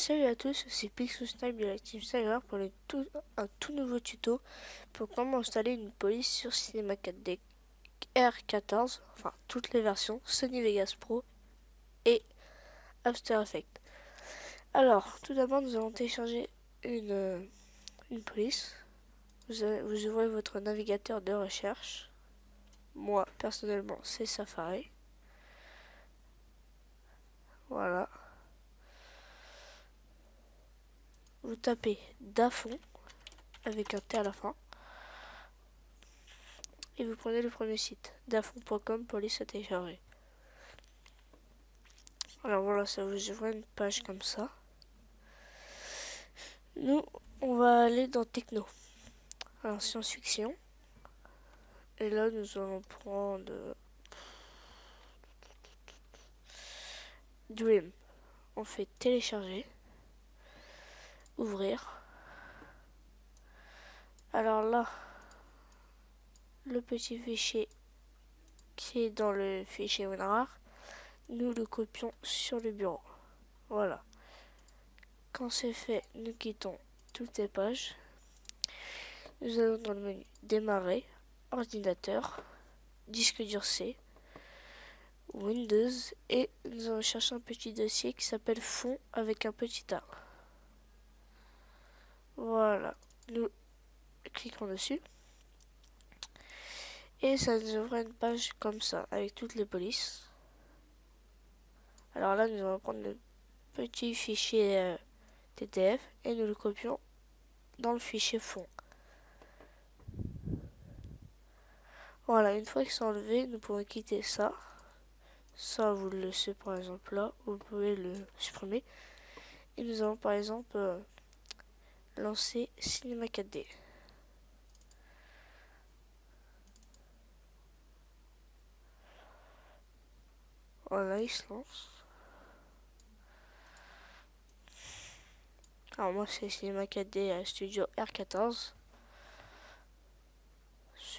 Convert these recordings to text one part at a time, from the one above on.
Salut à tous, c'est Pixelstime de la Team Cyber pour un tout nouveau tuto pour comment installer une police sur Cinema 4D R14, enfin toutes les versions, Sony Vegas Pro et After Effects. Alors, tout d'abord, nous allons télécharger une police. Vous ouvrez votre navigateur de recherche. Moi, personnellement, c'est Safari. Voilà. Vous tapez Dafont avec un T à la fin. Et vous prenez le premier site, dafont.com, police à télécharger. Alors voilà, ça vous ouvre une page comme ça. Nous, on va aller dans Techno. Alors science-fiction. Et là, nous allons prendre Dream. On fait télécharger. Ouvrir. Alors là, le petit fichier qui est dans le fichier WinRAR, nous le copions sur le bureau. Voilà. Quand c'est fait, nous quittons toutes les pages. Nous allons dans le menu Démarrer, Ordinateur, Disque dur C, Windows, et nous allons chercher un petit dossier qui s'appelle Fond avec un petit A. Voilà. Nous cliquons dessus. Et ça nous ouvre une page comme ça, avec toutes les polices. Alors là, nous allons prendre le petit fichier TTF et nous le copions dans le fichier fond. Voilà, une fois que c'est enlevé, nous pouvons quitter ça. Ça, vous le laissez par exemple là, vous pouvez le supprimer. Et nous allons par exemple lancer Cinema 4D. Voilà, il se lance. Alors moi c'est Cinema 4D Studio R14.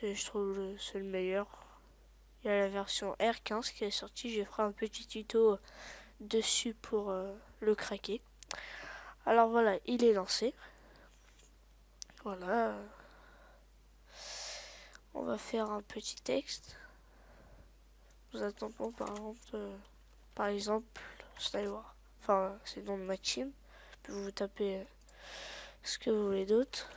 Je trouve c'est le meilleur. Il y a la version R15 qui est sortie. Je ferai un petit tuto dessus pour le craquer. Alors voilà, il est lancé. Voilà. On va faire un petit texte. Nous attendons par exemple Snywar. Enfin, c'est le nom de ma team. Puis vous tapez ce que vous voulez d'autre.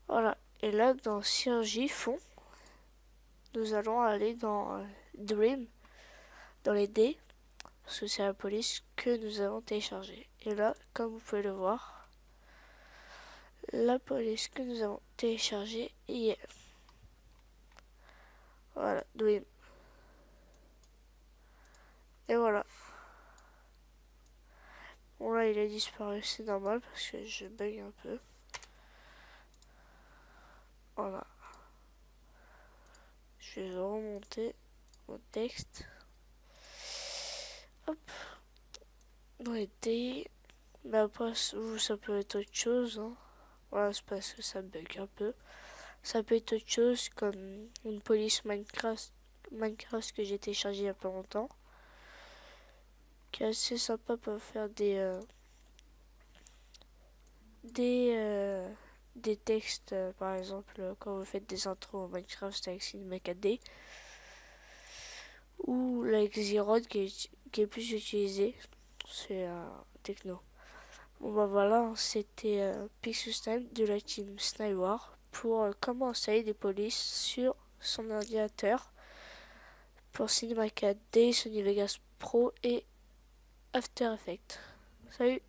Voilà. Et là, dans Synergie Fond, nous allons aller dans Dream, dans les D, parce que c'est la police que nous avons téléchargée. Et là, comme vous pouvez le voir, la police que nous avons téléchargée y est. Voilà, Dream. Et voilà. Bon là, il a disparu, c'est normal, parce que je bug un peu. Voilà. Je vais remonter mon texte. Hop. Dans les D. Mais après, vous, ça peut être autre chose. Hein. Voilà, c'est parce que ça bug un peu. Ça peut être autre chose comme une police Minecraft que j'ai téléchargé il y a pas longtemps. Qui est assez sympa pour faire des textes, par exemple, quand vous faites des intros en Minecraft avec Cinema 4D. Ou la Xeron qui est plus utilisée. C'est Techno. Bon bah voilà, c'était Pixelstime de la team Snywar pour comment installer des polices sur son ordinateur pour Cinema 4D, Sony Vegas Pro et After Effects. Salut!